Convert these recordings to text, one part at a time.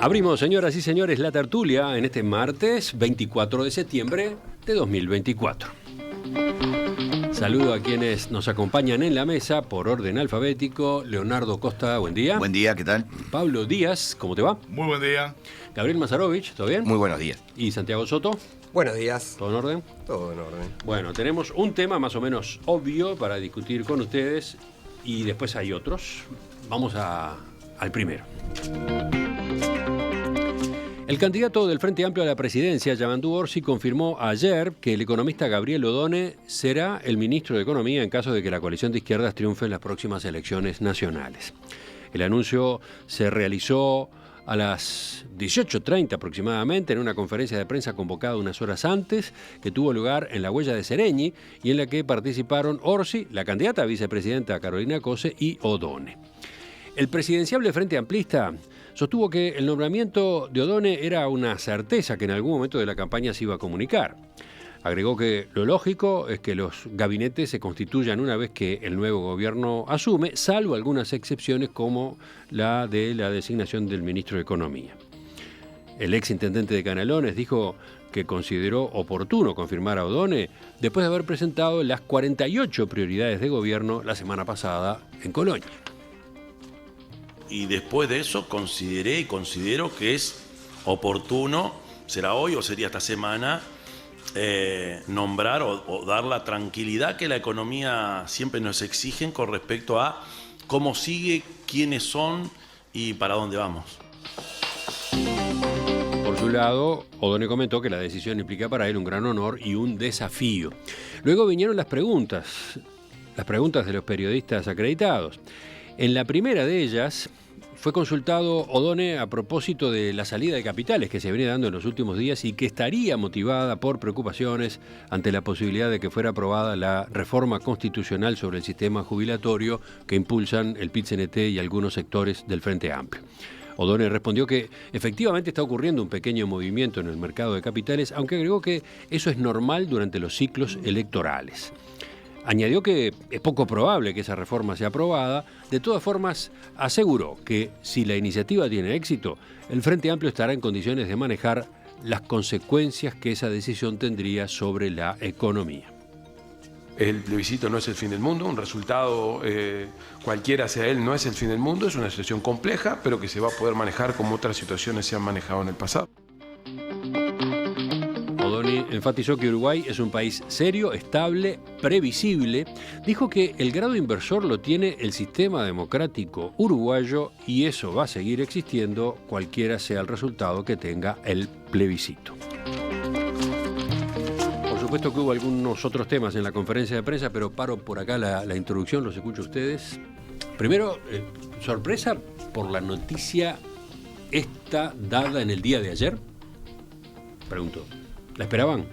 Abrimos, señoras y señores, la tertulia en este martes 24 de septiembre de 2024. Saludo a quienes nos acompañan en la mesa por orden alfabético. Leonardo Costa, buen día. Buen día, ¿qué tal? Pablo Díaz, ¿cómo te va? Muy buen día. Gabriel Mazarovich, ¿todo bien? Muy buenos días. Y Santiago Soto, Buenos días. ¿todo en orden? Todo en orden. Bueno, tenemos un tema más o menos obvio para discutir con ustedes y después hay otros. Vamos al primero. El candidato del Frente Amplio a la presidencia, Yamandu Orsi, confirmó ayer que el economista Gabriel Odone será el ministro de Economía en caso de que la coalición de izquierdas triunfe en las próximas elecciones nacionales. El anuncio se realizó a las 18:30 aproximadamente en una conferencia de prensa convocada unas horas antes, que tuvo lugar en la Huella de Sereñi y en la que participaron Orsi, la candidata a vicepresidenta Carolina Cose y Odone. El presidenciable Frente Amplista sostuvo que el nombramiento de Odone era una certeza que en algún momento de la campaña se iba a comunicar. Agregó que lo lógico es que los gabinetes se constituyan una vez que el nuevo gobierno asume, salvo algunas excepciones como la de la designación del ministro de Economía. El exintendente de Canelones dijo que consideró oportuno confirmar a Odone después de haber presentado las 48 prioridades de gobierno la semana pasada en Colonia. Y después de eso consideré y considero que es oportuno, será hoy o sería esta semana, nombrar o dar la tranquilidad que la economía siempre nos exige con respecto a cómo sigue, quiénes son y para dónde vamos. Por su lado, Odone comentó que la decisión implica para él un gran honor y un desafío. Luego vinieron las preguntas de los periodistas acreditados. En la primera de ellas fue consultado Odone a propósito de la salida de capitales que se viene dando en los últimos días y que estaría motivada por preocupaciones ante la posibilidad de que fuera aprobada la reforma constitucional sobre el sistema jubilatorio que impulsan el PIT-CNT y algunos sectores del Frente Amplio. Odone respondió que efectivamente está ocurriendo un pequeño movimiento en el mercado de capitales, aunque agregó que eso es normal durante los ciclos electorales. Añadió que es poco probable que esa reforma sea aprobada. De todas formas, aseguró que si la iniciativa tiene éxito, el Frente Amplio estará en condiciones de manejar las consecuencias que esa decisión tendría sobre la economía. El plebiscito no es el fin del mundo, un resultado cualquiera sea él no es el fin del mundo, es una situación compleja, pero que se va a poder manejar como otras situaciones se han manejado en el pasado. Odone enfatizó que Uruguay es un país serio, estable, previsible. Dijo que el grado inversor lo tiene el sistema democrático uruguayo y eso va a seguir existiendo cualquiera sea el resultado que tenga el plebiscito. Por supuesto que hubo algunos otros temas en la conferencia de prensa, pero paro por acá la introducción, los escucho a ustedes. Primero, sorpresa por la noticia esta dada en el día de ayer. Pregunto. ¿La esperaban?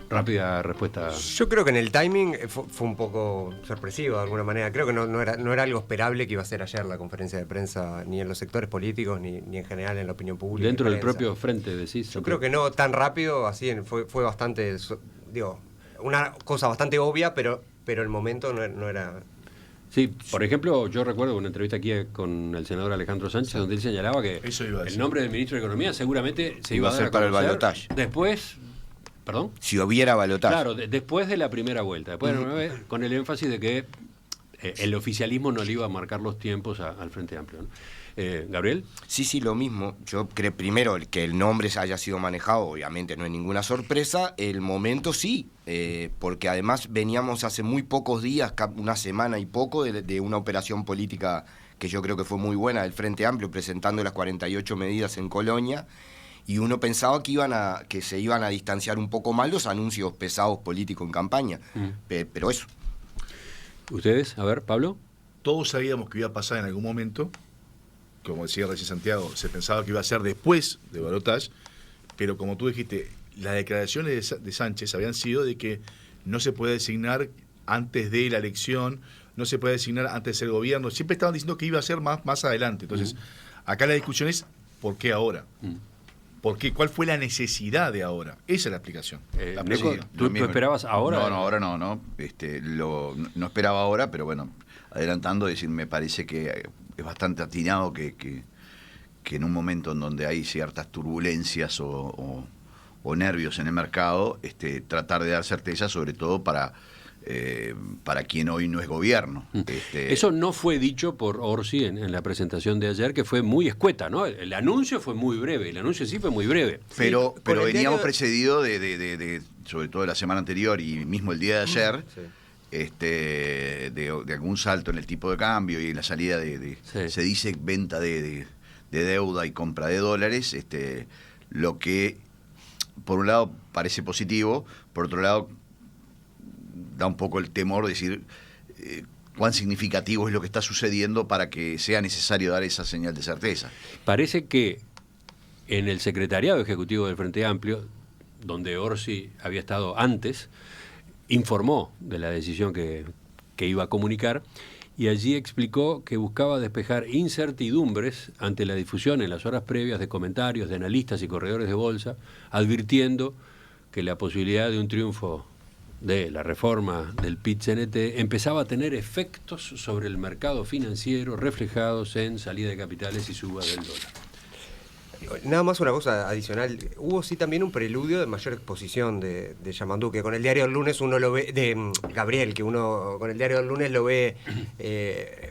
Rápida respuesta. Yo creo que en el timing fue un poco sorpresivo de alguna manera. Creo que no era algo esperable que iba a ser ayer la conferencia de prensa, ni en los sectores políticos, ni en general en la opinión pública. Dentro del propio frente, decís. Yo creo que no tan rápido, así fue bastante, una cosa bastante obvia, pero el momento no era... Sí, por ejemplo, yo recuerdo una entrevista aquí con el senador Alejandro Sánchez, donde él señalaba que el nombre del ministro de Economía seguramente se iba a ser para el balotaje. Después, ¿perdón? Si hubiera balotaje. Claro, después de la primera vuelta, después de la primera vez, con el énfasis de que el oficialismo no le iba a marcar los tiempos al Frente Amplio, ¿no? ¿Gabriel? Sí, lo mismo. Yo creo primero que el nombre haya sido manejado, obviamente no es ninguna sorpresa. El momento sí, porque además veníamos hace muy pocos días, una semana y poco, de una operación política que yo creo que fue muy buena del Frente Amplio, presentando las 48 medidas en Colonia, y uno pensaba que se iban a distanciar un poco más los anuncios pesados políticos en campaña, pero eso. ¿Ustedes? A ver, Pablo. Todos sabíamos que iba a pasar en algún momento. Como decía recién Santiago, se pensaba que iba a ser después de balotaje, pero como tú dijiste, las declaraciones de Sánchez habían sido de que no se puede designar antes de la elección, no se puede designar antes de ser gobierno, siempre estaban diciendo que iba a ser más adelante. Entonces, acá la discusión es ¿por qué ahora? ¿Por qué? ¿Cuál fue la necesidad de ahora? Esa es la explicación. Nico, ¿tú esperabas ahora? No, ahora no. No esperaba ahora, pero bueno, adelantando, decir, me parece que es bastante atinado que que en un momento en donde hay ciertas turbulencias o nervios en el mercado, tratar de dar certeza, sobre todo para quien hoy no es gobierno. Eso no fue dicho por Orsi en la presentación de ayer, que fue muy escueta, ¿no? El anuncio fue muy breve, el anuncio sí fue muy breve. Pero Sí, con el veníamos diario... precedido de, sobre todo la semana anterior y mismo el día de ayer, Sí. de algún salto en el tipo de cambio y en la salida Sí. se dice venta de deuda y compra de dólares, lo que por un lado parece positivo, por otro lado da un poco el temor de decir cuán significativo es lo que está sucediendo para que sea necesario dar esa señal de certeza. Parece que en el secretariado ejecutivo del Frente Amplio, donde Orsi había estado antes, informó de la decisión que iba a comunicar, y allí explicó que buscaba despejar incertidumbres ante la difusión en las horas previas de comentarios de analistas y corredores de bolsa, advirtiendo que la posibilidad de un triunfo de la reforma del PIT-CNT empezaba a tener efectos sobre el mercado financiero reflejados en salida de capitales y suba del dólar. Nada más una cosa adicional. Hubo sí también un preludio de mayor exposición de Yamandú, que con el diario del lunes uno lo ve, de Gabriel, que uno con el diario del lunes lo ve,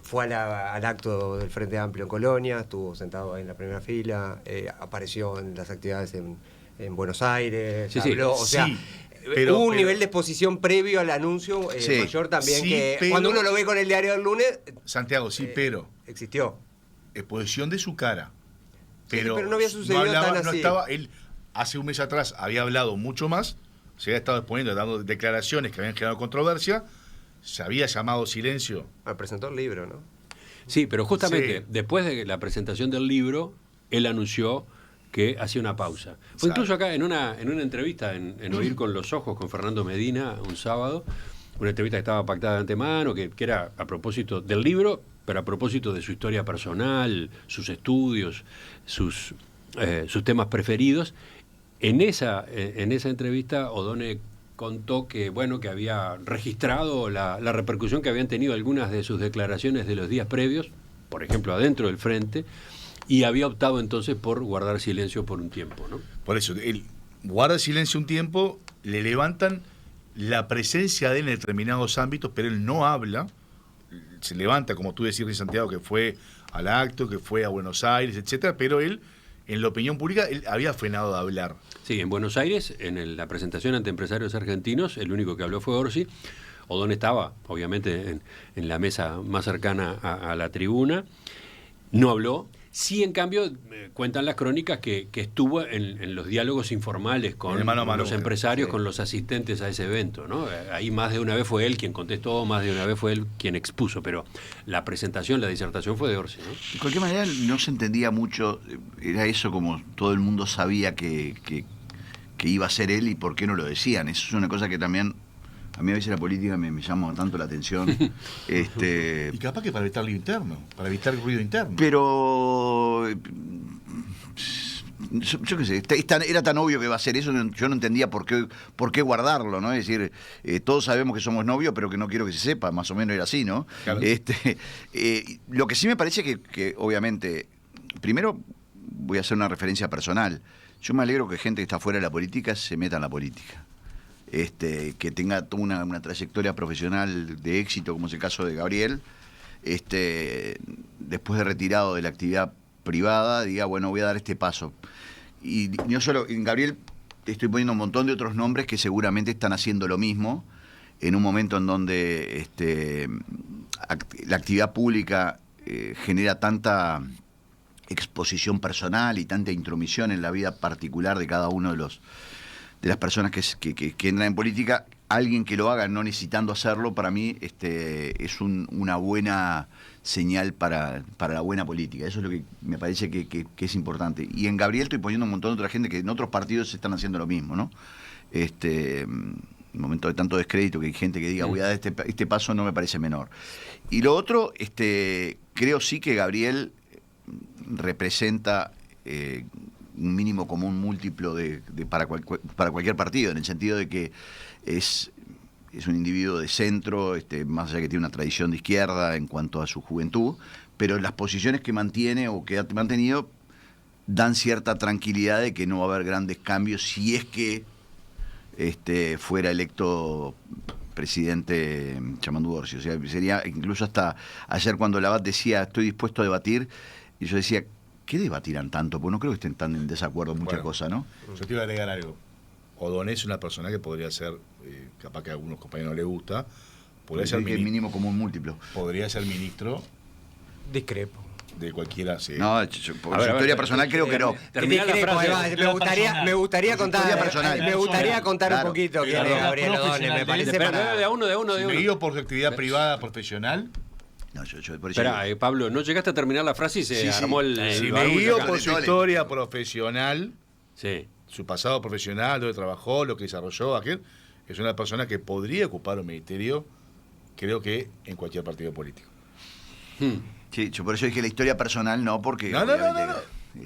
fue al acto del Frente Amplio en Colonia, estuvo sentado ahí en la primera fila, apareció en las actividades en Buenos Aires, Sí, sí. habló, o sea... Sí, pero, hubo un nivel de exposición previo al anuncio Sí. mayor también, Sí, que pero- cuando uno lo ve con el diario del lunes, Santiago, sí, pero existió. exposición de su cara. Sí, pero no había sucedido hablaba, tan no así. estaba, él hace un mes atrás había hablado mucho más, se había estado exponiendo, dando declaraciones que habían generado controversia, se había llamado silencio. Presentó el libro, ¿no? Sí, pero justamente Sí. después de la presentación del libro, él anunció que hacía una pausa. Fue Exacto. incluso acá en una entrevista en Oír con los Ojos con Fernando Medina un sábado, una entrevista que estaba pactada de antemano, que era a propósito del libro, pero a propósito de su historia personal, sus estudios, sus temas preferidos. En esa entrevista O'Donnell contó que había registrado la repercusión que habían tenido algunas de sus declaraciones de los días previos, por ejemplo adentro del Frente, y había optado entonces por guardar silencio por un tiempo, ¿no? Por eso, él guarda silencio un tiempo, le levantan la presencia de él en determinados ámbitos, pero él no habla, se levanta, como tú decías, Santiago, que fue al acto, que fue a Buenos Aires, etcétera, pero él, en la opinión pública, él había frenado de hablar. Sí, en Buenos Aires, en la presentación ante empresarios argentinos, el único que habló fue Orsi. O'Donnell estaba, obviamente, en la mesa más cercana a la tribuna. No habló. Sí, en cambio, cuentan las crónicas que estuvo en los diálogos informales con En mano a mano, los empresarios, sí. con los asistentes a ese evento, ¿no? Ahí más de una vez fue él quien contestó, más de una vez fue él quien expuso, pero la presentación, la disertación fue de Orsi, ¿no? De cualquier manera no se entendía mucho, era eso como todo el mundo sabía que iba a ser él y por qué no lo decían. Eso es una cosa que también, a mí a veces la política me llama tanto la atención. Y capaz que para evitar lo interno, para evitar el ruido interno. Pero yo qué sé, era tan obvio que iba a ser eso, yo no entendía por qué guardarlo, ¿no? Es decir, todos sabemos que somos novios, pero que no quiero que se sepa, más o menos era así, ¿no? Claro. Lo que sí me parece que obviamente, primero voy a hacer una referencia personal. Yo me alegro que gente que está fuera de la política se meta en la política. Que tenga una trayectoria profesional de éxito, como es el caso de Gabriel, después de retirado de la actividad privada, diga, bueno, voy a dar este paso. Y no solo en Gabriel, estoy poniendo un montón de otros nombres que seguramente están haciendo lo mismo en un momento en donde la actividad pública genera tanta exposición personal y tanta intromisión en la vida particular de cada uno de las personas que entran en política. Alguien que lo haga no necesitando hacerlo, para mí es una buena señal para la buena política. Eso es lo que me parece que es importante. Y en Gabriel estoy poniendo un montón de otra gente que en otros partidos están haciendo lo mismo, ¿no? En un momento de tanto descrédito que hay gente que diga voy a dar este paso, no me parece menor. Y lo otro, creo sí que Gabriel representa un mínimo común múltiplo para cualquier partido, en el sentido de que es un individuo de centro, más allá que tiene una tradición de izquierda en cuanto a su juventud, pero las posiciones que mantiene o que ha mantenido dan cierta tranquilidad de que no va a haber grandes cambios si es que fuera electo presidente Yamandu Orsi. O sea, sería incluso hasta ayer cuando Labat decía estoy dispuesto a debatir, y yo decía, ¿qué debatirán tanto? Porque no creo que estén tan en desacuerdo en muchas cosas, ¿no? Yo te iba a agregar algo. O'Donnell es una persona que podría ser, capaz que a algunos compañeros no les gusta, podría ser el mínimo común múltiplo. Podría ser ministro. Discrepo. De cualquiera, sí. No, por su historia personal creo que no. Me gustaría contar un Claro. poquito quién es Gabriel O'Donnell, me parece Pero de a uno. Me digo por su actividad privada, profesional. No, yo por eso Espera, Pablo, no llegaste a terminar la frase y se Sí, sí. armó el Si me barullo guío acá. por su historia profesional, Sí. su pasado profesional, donde trabajó, lo que desarrolló, es una persona que podría ocupar un ministerio, creo que en cualquier partido político. Sí, yo por eso dije la historia personal, no, porque... No.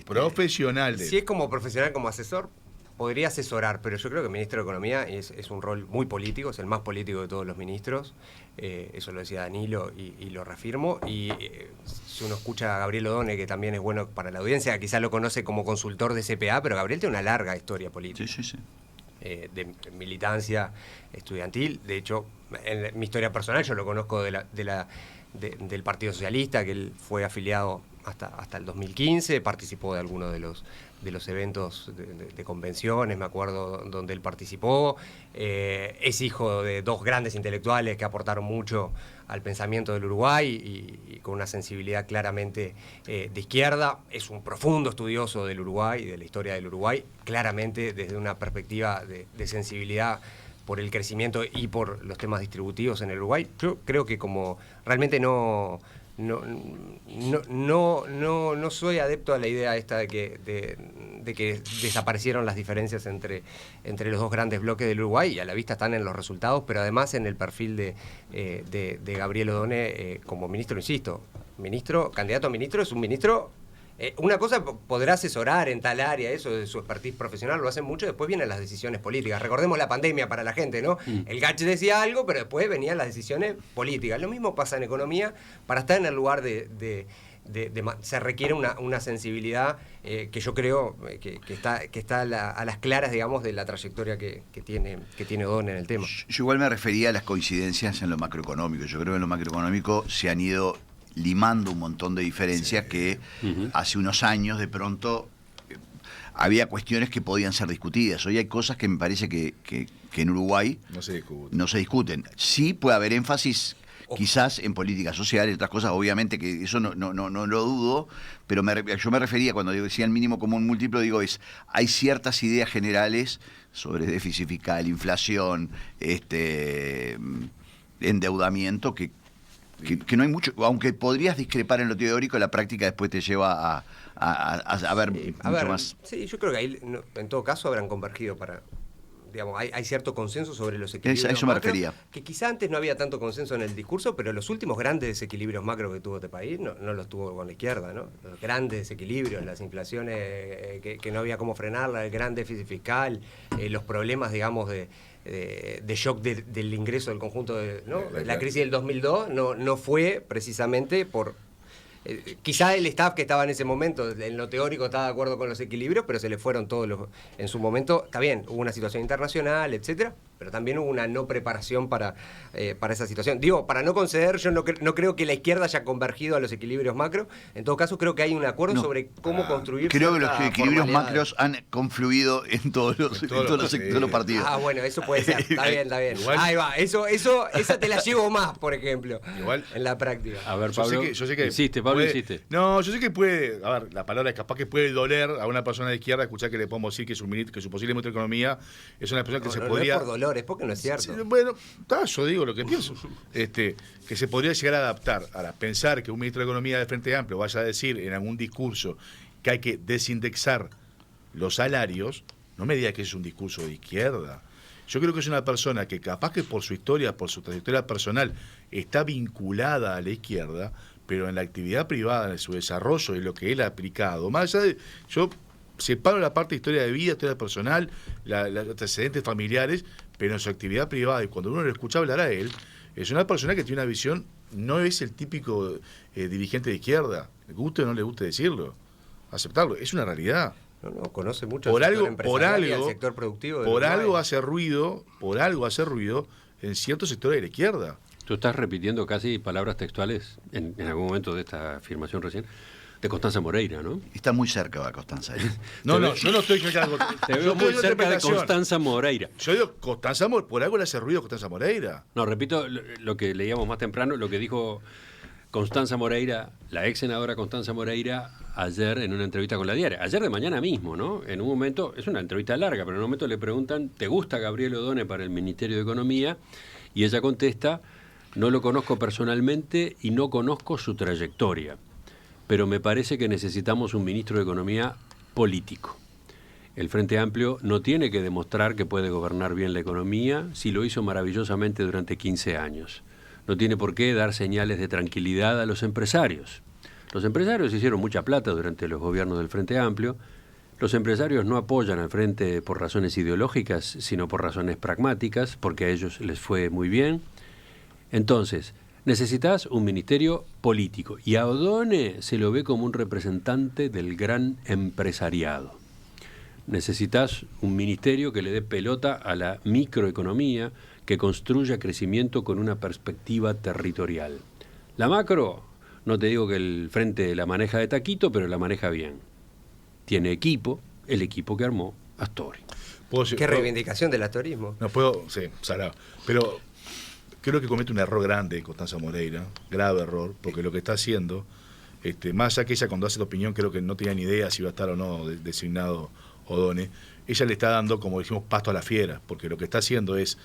Profesional de Si es como profesional, como asesor, podría asesorar, pero yo creo que el ministro de Economía es un rol muy político, es el más político de todos los ministros. Eso lo decía Danilo y lo reafirmo. Y si uno escucha a Gabriel O'Donnell, que también es bueno para la audiencia, quizás lo conoce como consultor de CPA, pero Gabriel tiene una larga historia política. Sí. De militancia estudiantil. De hecho, en mi historia personal yo lo conozco del Partido Socialista, que él fue afiliado hasta el 2015, participó de algunos de los eventos de convenciones, me acuerdo, donde él participó. Es hijo de dos grandes intelectuales que aportaron mucho al pensamiento del Uruguay y con una sensibilidad claramente de izquierda. Es un profundo estudioso del Uruguay y de la historia del Uruguay, claramente desde una perspectiva de sensibilidad por el crecimiento y por los temas distributivos en el Uruguay. Yo creo que como realmente no soy adepto a la idea esta de que desaparecieron las diferencias entre los dos grandes bloques del Uruguay, y a la vista están en los resultados, pero además en el perfil de Gabriel O'Donnell como ministro, insisto, candidato a ministro, es un ministro. Una cosa podrá asesorar en tal área, eso de su expertise profesional, lo hacen mucho, después vienen las decisiones políticas. Recordemos la pandemia para la gente, ¿no? El Gach decía algo, pero después venían las decisiones políticas. Lo mismo pasa en economía. Para estar en el lugar se requiere una sensibilidad que yo creo que está a las claras, digamos, de la trayectoria que tiene O'Donnell en el tema. Yo igual me refería a las coincidencias en lo macroeconómico. Yo creo que en lo macroeconómico se han ido limando un montón de diferencias que hace unos años de pronto había cuestiones que podían ser discutidas. Hoy hay cosas que me parece que en Uruguay no se discuten. Sí puede haber énfasis quizás en política social y otras cosas, obviamente que eso no lo dudo, pero yo me refería cuando decía el mínimo común múltiplo, hay ciertas ideas generales sobre déficit fiscal, inflación, endeudamiento que no hay mucho, aunque podrías discrepar en lo teórico, la práctica después te lleva a ver mucho más. Sí, yo creo que ahí, en todo caso, habrán convergido para... Digamos, hay cierto consenso sobre los equilibrios A eso me macro, refería. que quizá antes no había tanto consenso en el discurso, pero los últimos grandes desequilibrios macro que tuvo este país no los tuvo con la izquierda, ¿no? Los grandes desequilibrios, las inflaciones que no había cómo frenarla, el gran déficit fiscal, los problemas, digamos, de shock del ingreso del conjunto ¿no? La crisis del 2002 no fue precisamente por... quizá el staff que estaba en ese momento, en lo teórico estaba de acuerdo con los equilibrios, pero se le fueron todos en su momento. Está bien, hubo una situación internacional, etcétera, pero también hubo una no preparación para esa situación. Digo, para no conceder, yo no creo que la izquierda haya convergido a los equilibrios macro. En todo caso, creo que hay un acuerdo sobre cómo construir. Creo que los equilibrios macros han confluido en todos los partidos. Ah, bueno, eso puede ser. Está bien. Igual, ahí va. Esa te la llevo más, por ejemplo. Igual, en la práctica. A ver, Pablo. Yo sé que insiste, Pablo, insiste. No, yo sé que puede. A ver, la palabra es capaz que puede doler a una persona de izquierda escuchar que le podemos decir que su posible ministro de Economía es una persona que se podría. No es por dolor, es porque no es cierto. Sí, bueno, yo digo lo que pienso. Que se podría llegar a adaptar. Ahora, pensar que un ministro de Economía del Frente Amplio vaya a decir en algún discurso que hay que desindexar los salarios, no me diga que es un discurso de izquierda. Yo creo que es una persona que capaz que por su historia, por su trayectoria personal, está vinculada a la izquierda, pero en la actividad privada, en su desarrollo y lo que él ha aplicado, más allá de... Yo separo la parte de historia de vida, historia personal, los antecedentes familiares, pero en su actividad privada, y cuando uno lo escucha hablar a él, es una persona que tiene una visión, no es el típico dirigente de izquierda, le guste o no le guste decirlo. aceptarlo, es una realidad. No, conoce mucho Por el algo, sector empresarial y el sector productivo de por Uruguay. algo hace ruido en ciertos sectores de la izquierda. Tú estás repitiendo casi palabras textuales en algún momento de esta afirmación recién de Constanza Moreira, ¿no? Está muy cerca, va Constanza. No, yo no estoy criticando. Te veo muy cerca de Constanza Moreira. Yo digo, Constanza Moreira, por algo le hace ruido Constanza Moreira. No, repito lo que leíamos más temprano, lo que dijo Constanza Moreira, la ex senadora Constanza Moreira, ayer en una entrevista con La Diaria. Ayer de mañana mismo, ¿no? En un momento, es una entrevista larga, pero en un momento le preguntan, ¿te gusta Gabriel Odone para el Ministerio de Economía? Y ella contesta, no lo conozco personalmente y no conozco su trayectoria, pero me parece que necesitamos un ministro de Economía político. El Frente Amplio no tiene que demostrar que puede gobernar bien la economía si lo hizo maravillosamente durante 15 años. No tiene por qué dar señales de tranquilidad a los empresarios. Los empresarios hicieron mucha plata durante los gobiernos del Frente Amplio. Los empresarios no apoyan al Frente por razones ideológicas, sino por razones pragmáticas, porque a ellos les fue muy bien. Entonces, necesitas un ministerio político y a Odone se lo ve como un representante del gran empresariado. Necesitas un ministerio que le dé pelota a la microeconomía, que construya crecimiento con una perspectiva territorial. La macro, no te digo que el Frente la maneja de taquito, pero la maneja bien. Tiene equipo, el equipo que armó Astori. Qué reivindicación del astorismo. No puedo, sí, salado. Pero creo que comete un error grande Constanza Moreira, grave error, porque lo que está haciendo, más allá que ella cuando hace la opinión creo que no tenía ni idea si iba a estar o no designado Odone, ella le está dando, como dijimos, pasto a la fiera, porque lo que está haciendo es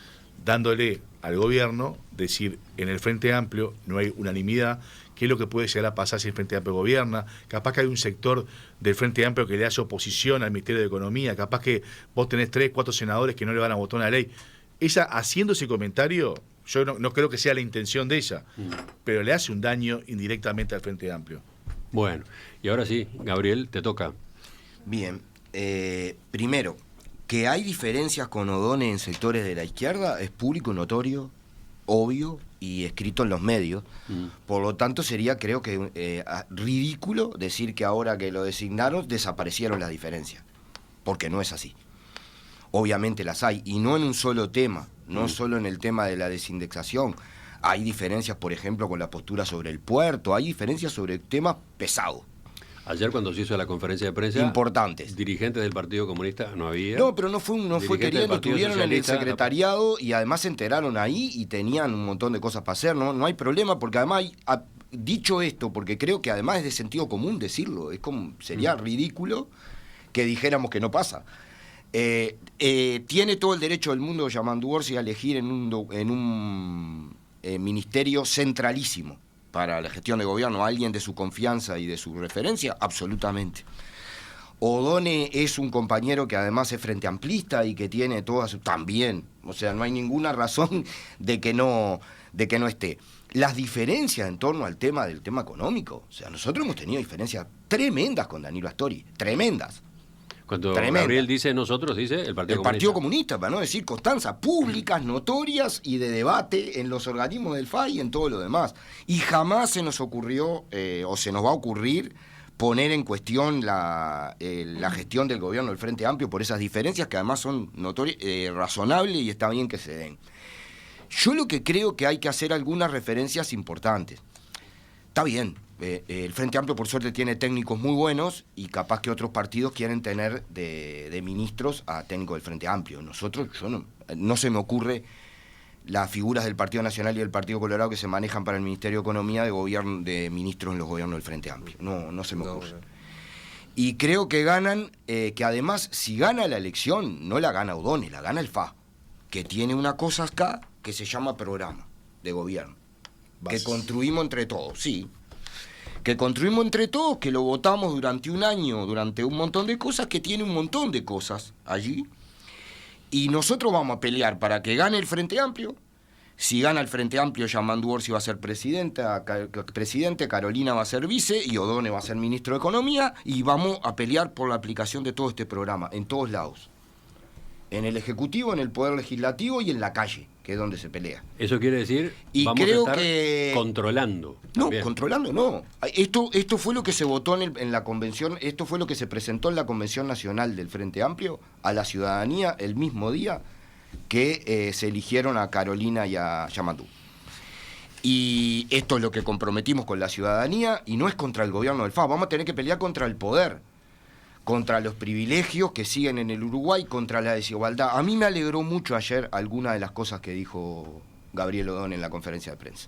dándole al gobierno, decir, en el Frente Amplio no hay unanimidad, qué es lo que puede llegar a pasar si el Frente Amplio gobierna, capaz que hay un sector del Frente Amplio que le hace oposición al Ministerio de Economía, capaz que vos tenés 3, 4 senadores que no le van a votar una ley. Ella haciendo ese comentario, yo no creo que sea la intención de ella, pero le hace un daño indirectamente al Frente Amplio. Bueno, y ahora sí, Gabriel, te toca. Bien, primero, que hay diferencias con Odone en sectores de la izquierda es público, notorio, obvio y escrito en los medios. Por lo tanto, sería, creo que, ridículo decir que ahora que lo designaron desaparecieron las diferencias, porque no es así. Obviamente las hay, y no en un solo tema, no solo en el tema de la desindexación. Hay diferencias, por ejemplo, con la postura sobre el puerto, hay diferencias sobre temas pesados. Ayer cuando se hizo la conferencia de prensa, importantes. Dirigentes del Partido Comunista no había. No, pero no fue queriendo, estuvieron en el secretariado y además se enteraron ahí y tenían un montón de cosas para hacer, no hay problema, porque además, dicho esto, porque creo que además es de sentido común decirlo, sería ridículo que dijéramos que no pasa. Tiene todo el derecho del mundo Yamandu Orsi a elegir en un ministerio centralísimo para la gestión de gobierno a alguien de su confianza y de su referencia, absolutamente. Odone es un compañero que además es frente amplista y que tiene todas también, o sea, no hay ninguna razón de que no esté. Las diferencias en torno al tema del tema económico, o sea, nosotros hemos tenido diferencias tremendas con Danilo Astori, tremendas. Cuando Gabriel dice nosotros, dice el Partido Comunista. El Partido Comunista, para no decir Constanza, públicas, notorias y de debate en los organismos del FAI y en todo lo demás. Y jamás se nos ocurrió, o se nos va a ocurrir, poner en cuestión la gestión del gobierno del Frente Amplio por esas diferencias que además son razonables y está bien que se den. Yo lo que creo que hay que hacer algunas referencias importantes. Está bien. El Frente Amplio, por suerte, tiene técnicos muy buenos y capaz que otros partidos quieren tener de ministros a técnicos del Frente Amplio. Nosotros, no se me ocurre las figuras del Partido Nacional y del Partido Colorado que se manejan para el Ministerio de Economía de ministros en los gobiernos del Frente Amplio. No se me ocurre. Y creo que ganan, que además, si gana la elección, no la gana Odone, la gana el FA, que tiene una cosa acá que se llama programa de gobierno, que construimos entre todos, sí. Que construimos entre todos, que lo votamos durante un año, durante un montón de cosas, que tiene un montón de cosas allí. Y nosotros vamos a pelear para que gane el Frente Amplio. Si gana el Frente Amplio, Yamandu Orsi va a ser presidente, Carolina va a ser vice y Odone va a ser ministro de Economía. Y vamos a pelear por la aplicación de todo este programa, en todos lados. en el Ejecutivo, en el Poder Legislativo y en la calle, que es donde se pelea. Eso quiere decir, Y vamos creo a estar que controlando. No, también. controlando no. Esto fue lo que se votó en la convención, esto fue lo que se presentó en la Convención Nacional del Frente Amplio a la ciudadanía el mismo día que se eligieron a Carolina y a Yamandú. Y esto es lo que comprometimos con la ciudadanía y no es contra el gobierno del FA. Vamos a tener que pelear contra el poder, contra los privilegios que siguen en el Uruguay, contra la desigualdad. A mí me alegró mucho ayer alguna de las cosas que dijo Gabriel Odón en la conferencia de prensa.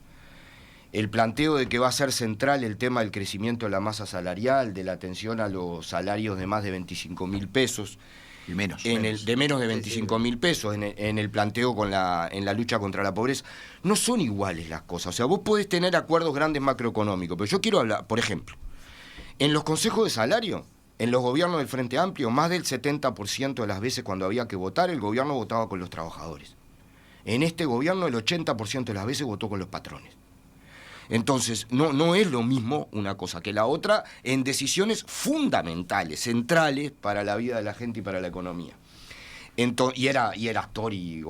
El planteo de que va a ser central el tema del crecimiento de la masa salarial, de la atención a los salarios de más de 25.000 pesos, Y menos. de menos de 25.000 pesos en el planteo en la lucha contra la pobreza. No son iguales las cosas. O sea, vos podés tener acuerdos grandes macroeconómicos, pero yo quiero hablar, por ejemplo, en los consejos de salario, en los gobiernos del Frente Amplio, más del 70% de las veces cuando había que votar, el gobierno votaba con los trabajadores. En este gobierno, el 80% de las veces votó con los patrones. Entonces, no es lo mismo una cosa que la otra en decisiones fundamentales, centrales para la vida de la gente y para la economía. Y era actor y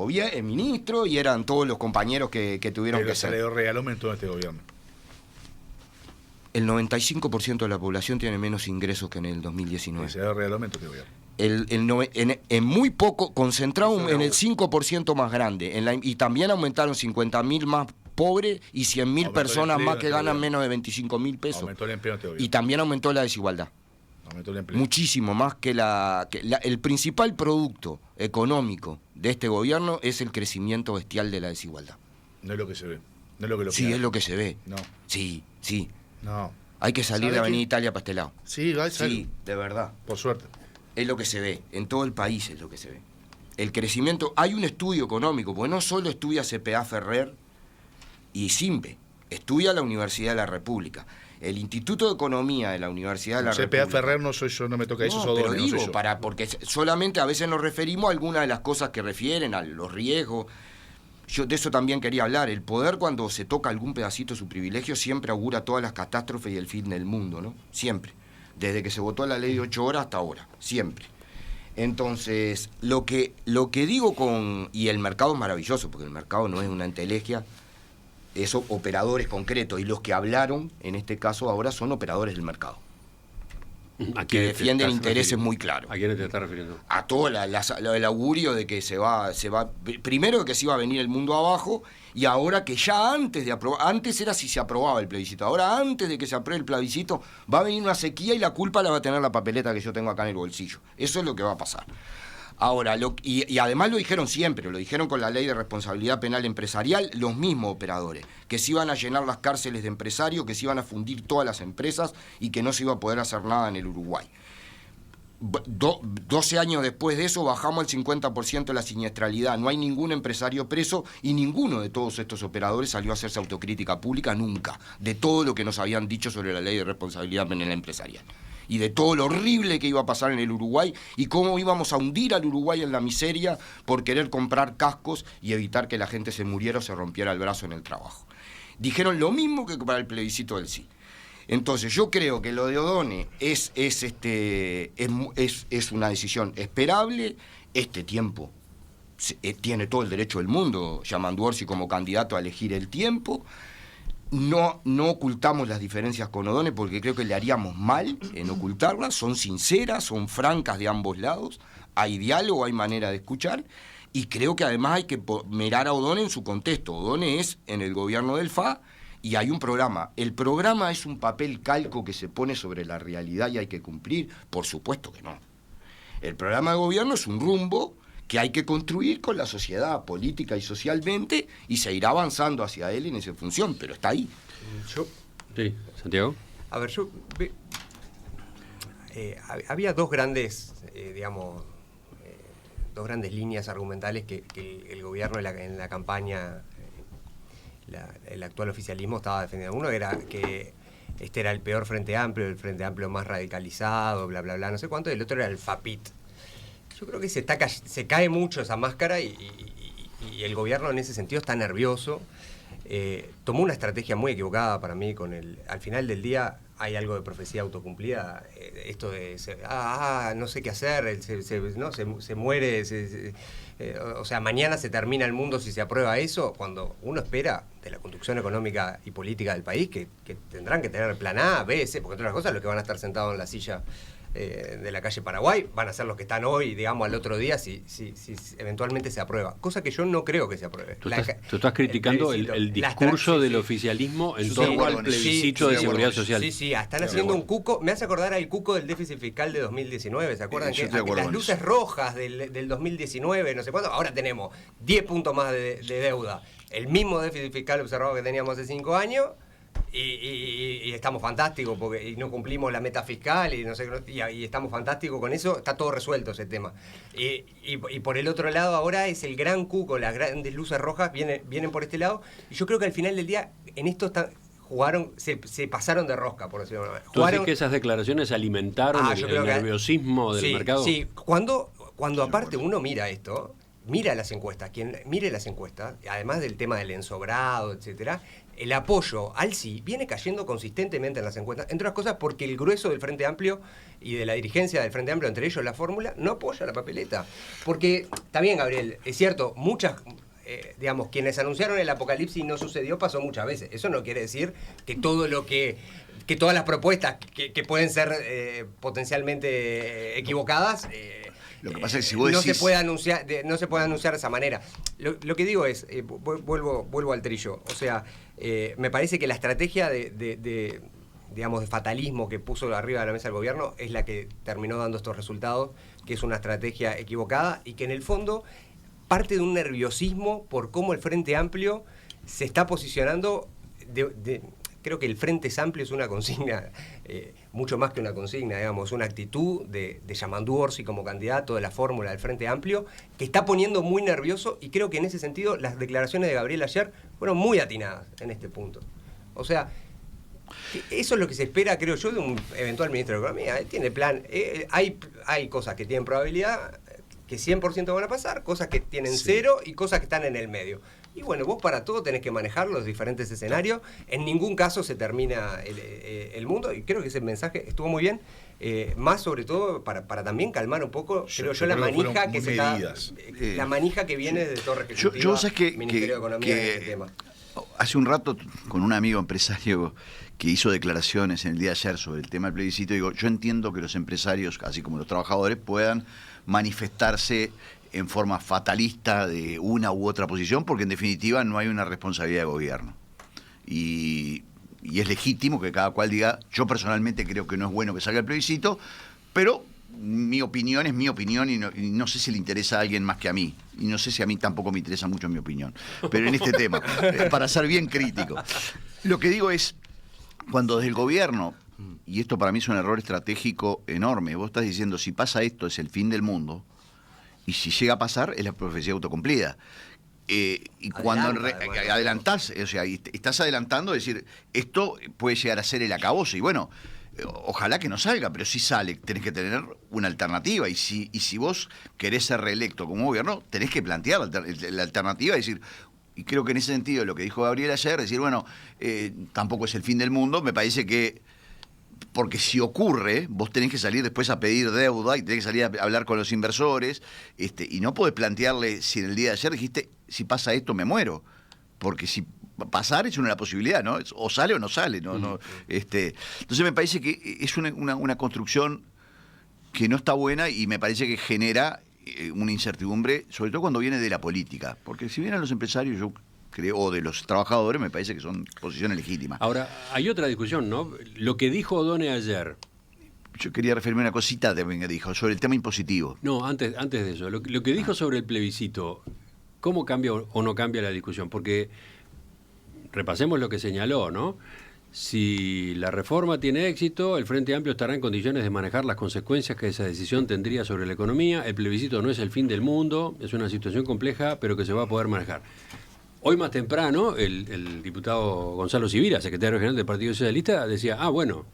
ministro, y eran todos los compañeros que tuvieron Pero que el ser. salario real aumentó en este gobierno. El 95% de la población tiene menos ingresos que en el 2019. El salario real aumentó en este gobierno. En muy poco, concentrado en el 5% más grande, y también aumentaron 50.000 más pobres y 100.000 Aumentó el personas empleo más en que este ganan gobierno. menos de 25.000 pesos. Aumentó el empleo en este gobierno. Y también aumentó la desigualdad. Aumentó el empleo. Muchísimo más que el principal producto económico de este gobierno es el crecimiento bestial de la desigualdad. No es lo que se ve. No es lo que lo Sí, queda. es lo que se ve. No. Sí. No. Hay que salir ¿Sabe de Avenida qué? Italia para este lado. Sí, va a Sí, de verdad. Por suerte. Es lo que se ve. En todo el país es lo que se ve. El crecimiento... Hay un estudio económico, porque no solo estudia CPA Ferrer y SIMBE, estudia la Universidad de la República. El Instituto de Economía de la Universidad de la CPA República... Ferrer no soy yo, no me toca eso, No, es Odone, pero no soy digo, yo. porque solamente a veces nos referimos a algunas de las cosas que refieren, a los riesgos. Yo de eso también quería hablar. El poder, cuando se toca algún pedacito de su privilegio, siempre augura todas las catástrofes y el fin del mundo, ¿no? Siempre. Desde que se votó la ley de 8 horas hasta ahora. Siempre. Entonces, lo que digo y el mercado es maravilloso, porque el mercado no es una entelequia, es operadores concretos, y los que hablaron, en este caso ahora, son operadores del mercado, ¿A que quién te defienden estás intereses refiriendo? muy claros. ¿A quién te estás refiriendo? A todo el augurio de que se va, primero de que se iba a venir el mundo abajo, y ahora que ya antes era si se aprobaba el plebiscito, ahora antes de que se apruebe el plebiscito va a venir una sequía y la culpa la va a tener la papeleta que yo tengo acá en el bolsillo. Eso es lo que va a pasar. Ahora, y además lo dijeron siempre, lo dijeron con la ley de responsabilidad penal empresarial, los mismos operadores, que se iban a llenar las cárceles de empresarios, que se iban a fundir todas las empresas y que no se iba a poder hacer nada en el Uruguay. 12 años después de eso bajamos al 50% la siniestralidad, no hay ningún empresario preso y ninguno de todos estos operadores salió a hacerse autocrítica pública nunca, de todo lo que nos habían dicho sobre la ley de responsabilidad penal empresarial. Y de todo lo horrible que iba a pasar en el Uruguay y cómo íbamos a hundir al Uruguay en la miseria por querer comprar cascos y evitar que la gente se muriera o se rompiera el brazo en el trabajo. Dijeron lo mismo que para el plebiscito del sí. Entonces yo creo que lo de Odone es una decisión esperable. Este tiempo tiene todo el derecho del mundo, Yamandú Orsi, como candidato a elegir el tiempo. No ocultamos las diferencias con Odone porque creo que le haríamos mal en ocultarlas. Son sinceras, son francas de ambos lados. Hay diálogo, hay manera de escuchar. Y creo que además hay que mirar a Odone en su contexto. Odone es en el gobierno del FA y hay un programa. ¿El programa es un papel calco que se pone sobre la realidad y hay que cumplir? Por supuesto que no. El programa de gobierno es un rumbo que hay que construir con la sociedad, política y socialmente, y se irá avanzando hacia él en esa función, pero está ahí. Sí, Santiago. A ver, había dos grandes, dos grandes líneas argumentales que el gobierno en la campaña, el actual oficialismo estaba defendiendo. Uno era que este era el peor Frente Amplio, el Frente Amplio más radicalizado, bla, bla, bla, no sé cuánto, y el otro era el FAPIT. Yo creo que se cae mucho esa máscara y el gobierno en ese sentido está nervioso. tomó una estrategia muy equivocada para mí. Al final del día hay algo de profecía autocumplida. Esto de, no sé qué hacer, se muere, o sea, mañana se termina el mundo si se aprueba eso, cuando uno espera de la conducción económica y política del país que tendrán que tener plan A, B, C, porque entre otras cosas los que van a estar sentados en la silla de la calle Paraguay van a ser los que están hoy, digamos, al otro día si eventualmente se aprueba, cosa que yo no creo que se apruebe. Tú estás criticando el discurso del oficialismo en torno al plebiscito de seguridad social. Sí, están haciendo un cuco, me hace acordar al cuco del déficit fiscal de 2019, ¿se acuerdan? Que las luces rojas del 2019, no sé cuánto, ahora tenemos 10 puntos más de deuda, el mismo déficit fiscal observado que teníamos hace 5 años, y estamos fantásticos porque no cumplimos la meta fiscal y no sé, y estamos fantásticos con eso, está todo resuelto ese tema. Y por el otro lado ahora es el gran cuco, las grandes luces rojas vienen por este lado, y yo creo que al final del día en esto se pasaron de rosca, por decirlo de alguna manera. ¿Tú crees que esas declaraciones alimentaron el nerviosismo del mercado? Sí, cuando aparte uno mira esto, mira las encuestas, quien mire las encuestas, además del tema del ensobrado, etcétera, el apoyo al sí viene cayendo consistentemente en las encuestas, entre otras cosas porque el grueso del Frente Amplio y de la dirigencia del Frente Amplio, entre ellos la fórmula, no apoya la papeleta. Porque, está bien, Gabriel, es cierto, muchas, digamos, quienes anunciaron el apocalipsis no sucedió, pasó muchas veces. Eso no quiere decir que todo lo que todas las propuestas que pueden ser potencialmente equivocadas, lo que pasa es que si vos no se puede anunciar de esa manera. Lo que digo es, vuelvo al trillo, o sea, me parece que la estrategia digamos, de fatalismo que puso arriba de la mesa el gobierno es la que terminó dando estos resultados, que es una estrategia equivocada y que en el fondo parte de un nerviosismo por cómo el Frente Amplio se está posicionando. Creo que el Frente Amplio es una consigna, mucho más que una consigna, digamos, una actitud de Yamandú Orsi como candidato de la fórmula del Frente Amplio, que está poniendo muy nervioso, y creo que en ese sentido las declaraciones de Gabriel ayer fueron muy atinadas en este punto. O sea, eso es lo que se espera, creo yo, de un eventual ministro de Economía. Él tiene plan, hay cosas que tienen probabilidad, que 100% van a pasar, cosas que tienen 0 y cosas que están en el medio. Y bueno, vos para todo tenés que manejar los diferentes escenarios. En ningún caso se termina el mundo, y creo que ese mensaje estuvo muy bien, más sobre todo para también calmar un poco, creo yo, la manija la manija que viene de Torre Ejecutiva, yo sabes que, Ministerio de Economía en este tema. Hace un rato, con un amigo empresario que hizo declaraciones en el día de ayer sobre el tema del plebiscito, digo, yo entiendo que los empresarios, así como los trabajadores, puedan manifestarse en forma fatalista de una u otra posición, porque en definitiva no hay una responsabilidad de gobierno. Y es legítimo que cada cual diga, yo personalmente creo que no es bueno que salga el plebiscito, pero mi opinión es mi opinión y no sé si le interesa a alguien más que a mí. Y no sé si a mí tampoco me interesa mucho mi opinión. Pero en este tema, para ser bien crítico. Lo que digo es, cuando desde el gobierno, y esto para mí es un error estratégico enorme, vos estás diciendo, si pasa esto es el fin del mundo, y si llega a pasar es la profecía autocumplida. Y cuando adelantás, o sea, estás adelantando, es decir, esto puede llegar a ser el acabose. Y bueno, ojalá que no salga, pero si sale, tenés que tener una alternativa. Y si vos querés ser reelecto como gobierno, tenés que plantear la alternativa, es decir, y creo que en ese sentido lo que dijo Gabriel ayer, decir, bueno, tampoco es el fin del mundo, me parece que, porque si ocurre, vos tenés que salir después a pedir deuda y tenés que salir a hablar con los inversores, y no podés plantearle, si en el día de ayer dijiste, si pasa esto me muero, porque si pasar es una posibilidad, ¿no? O sale o no sale, ¿no? Entonces me parece que es una construcción que no está buena y me parece que genera una incertidumbre, sobre todo cuando viene de la política, porque si vienen los empresarios, yo creo, o de los trabajadores, me parece que son posiciones legítimas. Ahora, hay otra discusión, ¿no? Lo que dijo O'Donnell ayer. Yo quería referirme a una cosita también que dijo, sobre el tema impositivo. No, antes de eso, lo que dijo sobre el plebiscito, ¿cómo cambia o no cambia la discusión? Porque repasemos lo que señaló, ¿no? Si la reforma tiene éxito, el Frente Amplio estará en condiciones de manejar las consecuencias que esa decisión tendría sobre la economía. El plebiscito no es el fin del mundo, es una situación compleja, pero que se va a poder manejar. Hoy más temprano, el diputado Gonzalo Sibila, secretario general del Partido Socialista, decía, bueno,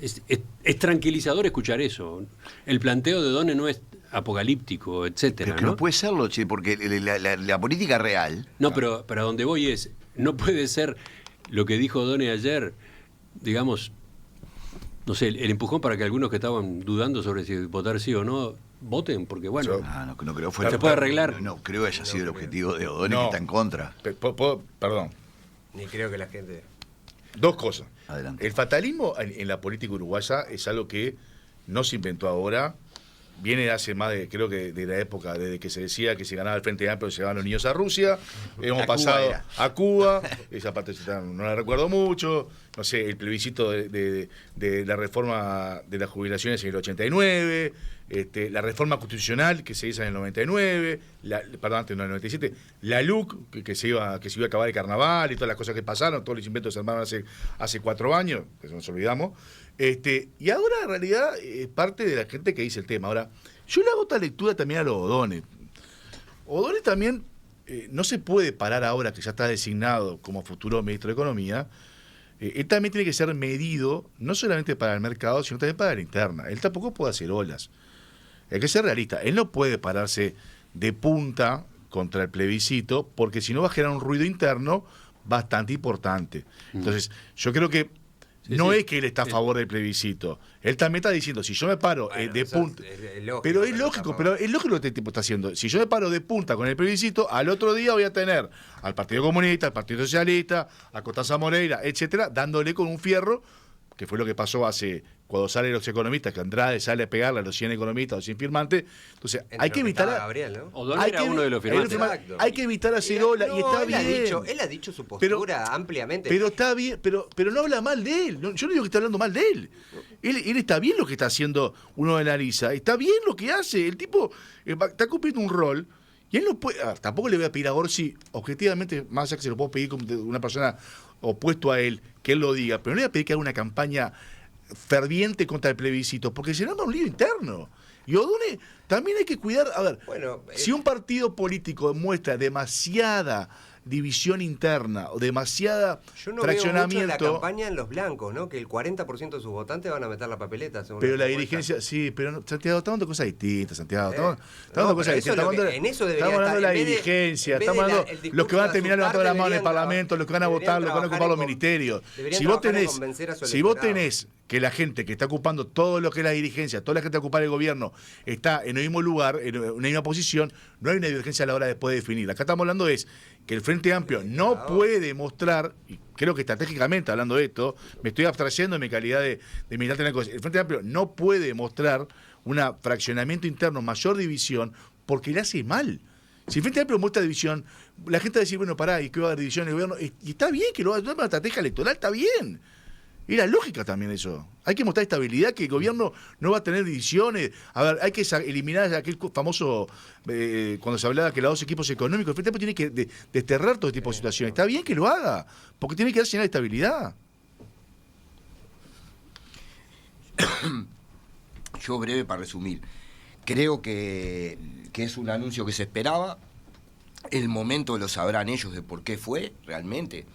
es tranquilizador escuchar eso. El planteo de O'Donnell no es apocalíptico, etcétera. Pero que no puede serlo, che, porque la política real... No, pero a donde voy es, no puede ser lo que dijo O'Donnell ayer, digamos, no sé, el empujón para que algunos que estaban dudando sobre si votar sí o no, voten, porque bueno, No creo fuera. se puede arreglar. No creo que haya sido el objetivo de O'Donnell, que está en contra. Perdón. Ni creo que la gente... Dos cosas. Adelante. El fatalismo en la política uruguaya es algo que no se inventó ahora, viene hace más de, creo que de la época, desde que se decía que si ganaba el Frente Amplio se llevaban los niños a Rusia, hemos pasado a Cuba, esa parte no la recuerdo mucho, no sé, el plebiscito de la reforma de las jubilaciones en el 89, la reforma constitucional que se hizo en el 99, perdón, antes no, en el 97, la LUC, que se iba a acabar el carnaval y todas las cosas que pasaron, todos los inventos se armaron hace 4 años, que nos olvidamos. Y ahora en realidad es parte de la gente que dice el tema. Ahora, yo le hago esta lectura también a los O'Donnell. O'Donnell también no se puede parar ahora que ya está designado como futuro ministro de Economía. Él también tiene que ser medido, no solamente para el mercado, sino también para la interna. Él tampoco puede hacer olas. Hay que ser realista. Él no puede pararse de punta contra el plebiscito, porque si no va a generar un ruido interno bastante importante. Entonces, yo creo que no es que él está a favor del plebiscito. Él también está diciendo, si yo me paro de punta... Pero es lógico lo que este tipo está haciendo. Si yo me paro de punta con el plebiscito, al otro día voy a tener al Partido Comunista, al Partido Socialista, a Costanza Moreira, etcétera, dándole con un fierro, que fue lo que pasó cuando salen los economistas, que Andrade sale a pegarle a los 100 economistas, a los 100 firmantes. Entonces, hay que evitar... Gabriel, ¿no? O'Donnell era uno de los firmantes. Hay que evitar hacer ola, y está bien. Él ha dicho su postura ampliamente. Pero está bien, pero no habla mal de él. Yo no digo que está hablando mal de él. Él está bien lo que está haciendo, uno analiza. Está bien lo que hace. El tipo está cumpliendo un rol. Y él no puede... tampoco le voy a pedir a Orsi, objetivamente, más allá que se lo puedo pedir como de una persona opuesto a él, que él lo diga, pero no le voy a pedir que haga una campaña ferviente contra el plebiscito, porque se llama un lío interno. Y O'Donnell también hay que cuidar, a ver, si un partido político demuestra demasiada división interna o demasiada fraccionamiento... Veo mucho la campaña en los blancos, ¿no? Que el 40% de sus votantes van a meter la papeleta. Pero la dirigencia, sí, pero no, Santiago, estamos hablando de cosas distintas, Santiago. Estamos hablando de cosas distintas. Estamos hablando de la dirigencia, estamos hablando de los que van a terminar levantando la mano en el Parlamento, los que van a votar, los que van a ocupar los ministerios. Si vos tenés que la gente que está ocupando todo lo que es la dirigencia, toda la gente que ocupa el gobierno, está en el mismo lugar, en una misma posición, no hay una divergencia a la hora de poder definir. Acá estamos hablando que el Frente Amplio no puede mostrar, y creo que estratégicamente hablando de esto, me estoy abstrayendo en mi calidad de militante en la cosa, el Frente Amplio no puede mostrar un fraccionamiento interno, mayor división, porque le hace mal. Si el Frente Amplio muestra división, la gente va a decir, bueno, pará, ¿y qué va a haber división en el gobierno? Y está bien que lo haga, una estrategia electoral, está bien. Y la lógica también eso. Hay que mostrar estabilidad, que el gobierno no va a tener divisiones. A ver, hay que eliminar aquel famoso, cuando se hablaba que los 2 equipos económicos, el Frente Amplio tiene que desterrar todo este tipo de situaciones. Está bien que lo haga, porque tiene que dar señal de estabilidad. Yo breve para resumir. Creo que es un anuncio que se esperaba. El momento lo sabrán ellos de por qué fue realmente.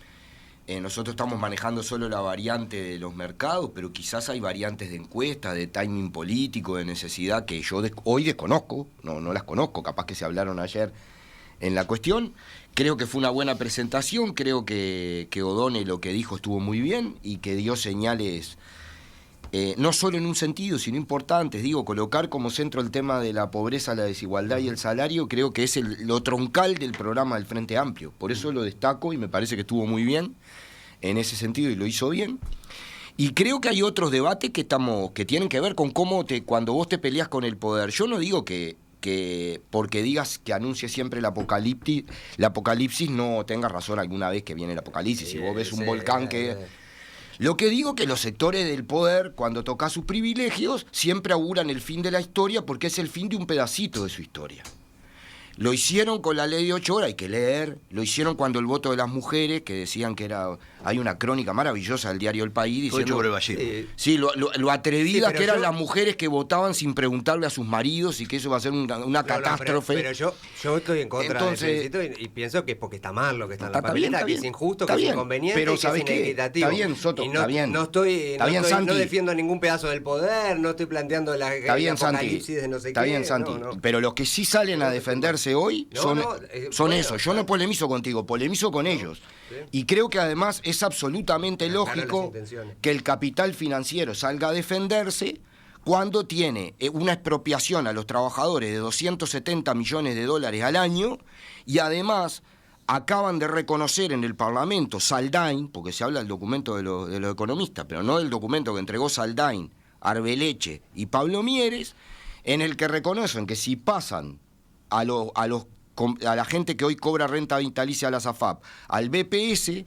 Nosotros estamos manejando solo la variante de los mercados, pero quizás hay variantes de encuesta, de timing político, de necesidad que yo hoy desconozco, no las conozco, capaz que se hablaron ayer en la cuestión. Creo que fue una buena presentación, creo que O'Donnell lo que dijo estuvo muy bien y que dio señales, no solo en un sentido, sino importantes. Digo, colocar como centro el tema de la pobreza, la desigualdad y el salario, creo que es lo troncal del programa del Frente Amplio. Por eso lo destaco y me parece que estuvo muy bien en ese sentido y lo hizo bien. Y creo que hay otros debates que tienen que ver con cómo cuando vos te peleas con el poder. Yo no digo que porque digas que anuncie siempre el apocalipsis no tengas razón alguna vez que viene el apocalipsis. Si vos ves un volcán que... Lo que digo que los sectores del poder, cuando toca sus privilegios, siempre auguran el fin de la historia porque es el fin de un pedacito de su historia. Lo hicieron con la ley de 8 horas, hay que leer. Lo hicieron cuando el voto de las mujeres, que decían que era... Hay una crónica maravillosa del diario El País diciendo... Sí, lo atrevidas que eran las mujeres que votaban sin preguntarle a sus maridos y que eso va a ser una catástrofe. Pero yo estoy en contra de plebiscito y pienso que es porque está mal lo que está en la papeleta, que es injusto, que es inconveniente, pero que es inequitativo. Está bien, Soto, está bien. No defiendo ningún pedazo del poder, no estoy planteando el apocalipsis de no sé qué. Está bien, Santi. Pero los que sí salen a defenderse hace hoy son bueno, eso. Yo no polemizo contigo, polemizo con ellos. Sí. Y creo que además es absolutamente Claro, lógico las intenciones. que el capital financiero salga a defenderse cuando tiene una expropiación a los trabajadores de 270 millones de dólares al año y además acaban de reconocer en el Parlamento Saldain, porque se habla del documento de los economistas, pero no del documento que entregó Saldain, Arbeleche y Pablo Mieres, en el que reconocen que si pasan a la gente que hoy cobra renta vitalicia a la SAFAP al BPS,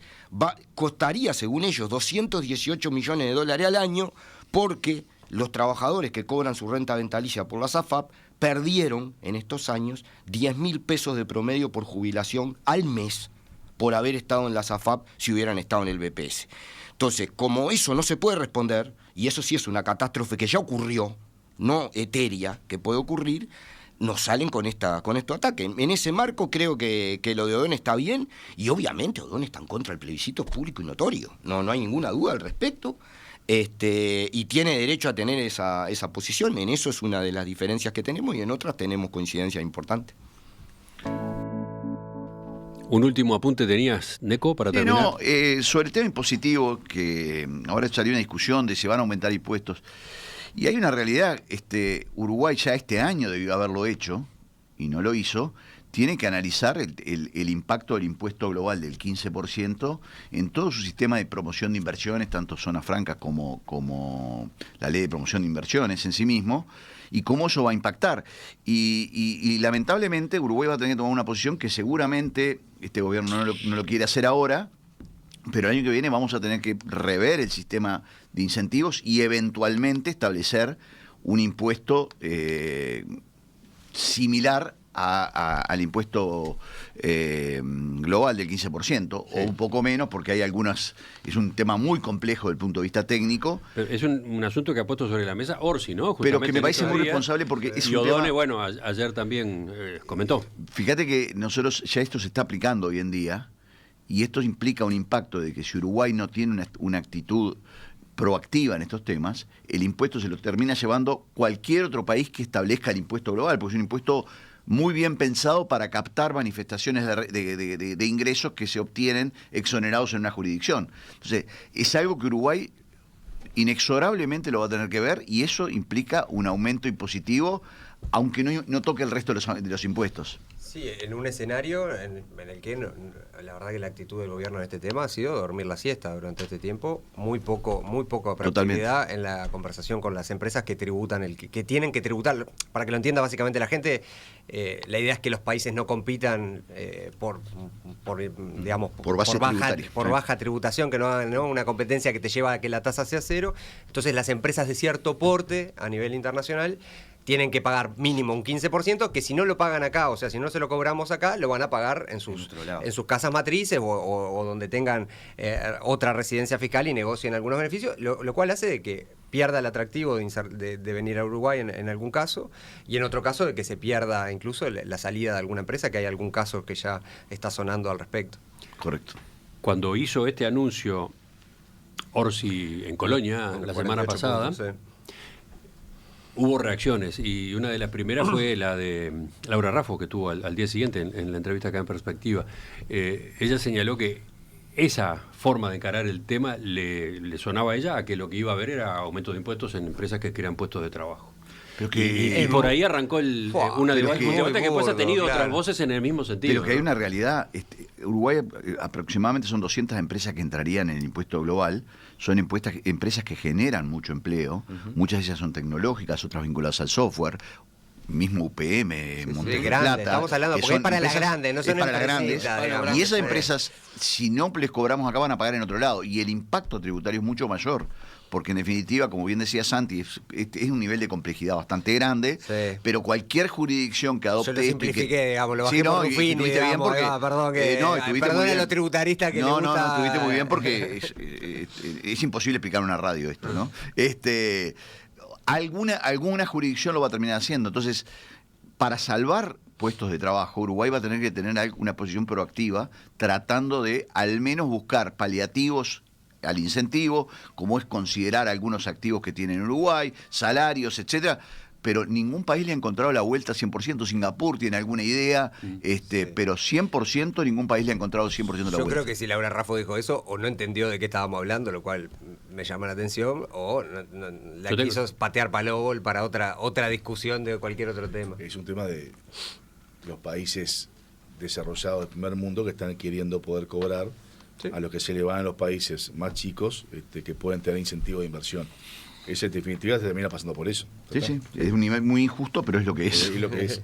costaría, según ellos, 218 millones de dólares al año, porque los trabajadores que cobran su renta vitalicia por la SAFAP perdieron en estos años 10.000 pesos de promedio por jubilación al mes por haber estado en la SAFAP si hubieran estado en el BPS. Entonces, como eso no se puede responder, y eso sí es una catástrofe que ya ocurrió, no etérea, que puede ocurrir, nos salen con estos ataques. En ese marco creo que lo de Odón está bien, y obviamente Odón está en contra del plebiscito, es público y notorio, no hay ninguna duda al respecto. Y tiene derecho a tener esa posición. En eso es una de las diferencias que tenemos y en otras tenemos coincidencias importantes. Un último apunte tenías, Neco, para terminar. Sobre el tema impositivo, que ahora salió una discusión de si van a aumentar impuestos. Y hay una realidad, Uruguay ya este año debió haberlo hecho, y no lo hizo. Tiene que analizar el impacto del impuesto global del 15% en todo su sistema de promoción de inversiones, tanto zona franca como la ley de promoción de inversiones en sí mismo, y cómo eso va a impactar. Y lamentablemente Uruguay va a tener que tomar una posición que seguramente este gobierno no lo quiere hacer ahora, pero el año que viene vamos a tener que rever el sistema de incentivos y eventualmente establecer un impuesto similar al impuesto global del 15%, sí, o un poco menos, porque hay algunas, es un tema muy complejo desde el punto de vista técnico. Pero es un asunto que ha puesto sobre la mesa Orsi, ¿no? Justamente, pero que me parece muy responsable porque es un Odone, tema... bueno, ayer también comentó. Fíjate que nosotros ya esto se está aplicando hoy en día, y esto implica un impacto de que si Uruguay no tiene una actitud proactiva en estos temas, el impuesto se lo termina llevando cualquier otro país que establezca el impuesto global, porque es un impuesto muy bien pensado para captar manifestaciones de ingresos que se obtienen exonerados en una jurisdicción. Entonces, es algo que Uruguay inexorablemente lo va a tener que ver, y eso implica un aumento impositivo, aunque no toque el resto de los impuestos. Sí, en un escenario en el que la verdad que la actitud del gobierno en este tema ha sido dormir la siesta durante este tiempo, muy poca proactividad en la conversación con las empresas que tributan, que tienen que tributar. Para que lo entienda básicamente la gente, la idea es que los países no compitan por baja tributación, que no hagan, ¿no?, una competencia que te lleva a que la tasa sea cero. Entonces las empresas de cierto porte a nivel internacional tienen que pagar mínimo un 15%, que si no lo pagan acá, o sea, si no se lo cobramos acá, lo van a pagar en sus casas matrices o donde tengan otra residencia fiscal y negocien algunos beneficios, lo cual hace de que pierda el atractivo de venir a Uruguay en algún caso, y en otro caso de que se pierda incluso la salida de alguna empresa, que hay algún caso que ya está sonando al respecto. Correcto. Cuando hizo este anuncio Orsi en Colonia la semana pasada, puntos, sí, hubo reacciones, y una de las primeras fue la de Laura Raffo, que tuvo al día siguiente en la entrevista acá en Perspectiva. Ella señaló que esa forma de encarar el tema le sonaba a ella a que lo que iba a haber era aumento de impuestos en empresas que crean puestos de trabajo. Y por ahí arrancó una debate que después ha tenido otras voces en el mismo sentido. Pero que hay una realidad. Uruguay aproximadamente son 200 empresas que entrarían en el impuesto global. Son empresas que generan mucho empleo. Muchas de ellas son tecnológicas, otras vinculadas al software. Mismo UPM, Monte Plata. Estamos hablando, porque es para las grandes, no son para las grandes. Y esas sí, empresas, si no les cobramos acá, van a pagar en otro lado. Y el impacto tributario es mucho mayor. Porque en definitiva, como bien decía Santi, es un nivel de complejidad bastante grande, sí, pero cualquier jurisdicción que adopte... Yo lo simplifiqué, digamos, lo bajé por Rufini, digamos, perdón a los tributaristas que le gusta... No, estuviste muy bien porque es imposible explicar en una radio esto, ¿no? Alguna jurisdicción lo va a terminar haciendo. Entonces, para salvar puestos de trabajo, Uruguay va a tener que tener una posición proactiva, tratando de al menos buscar paliativos al incentivo, como es considerar algunos activos que tiene Uruguay, salarios, etcétera, pero ningún país le ha encontrado la vuelta 100%. Singapur tiene alguna idea, pero 100% ningún país le ha encontrado 100% la vuelta. Yo creo que si Laura Raffo dijo eso, o no entendió de qué estábamos hablando, lo cual me llama la atención, o la quiso patear palobol para otra discusión de cualquier otro tema. Es un tema de los países desarrollados del primer mundo que están queriendo poder cobrar a lo que se le van a los países más chicos que pueden tener incentivos de inversión. Ese en definitiva se termina pasando por eso. Sí, es un nivel muy injusto, pero es lo que es. Es lo que es.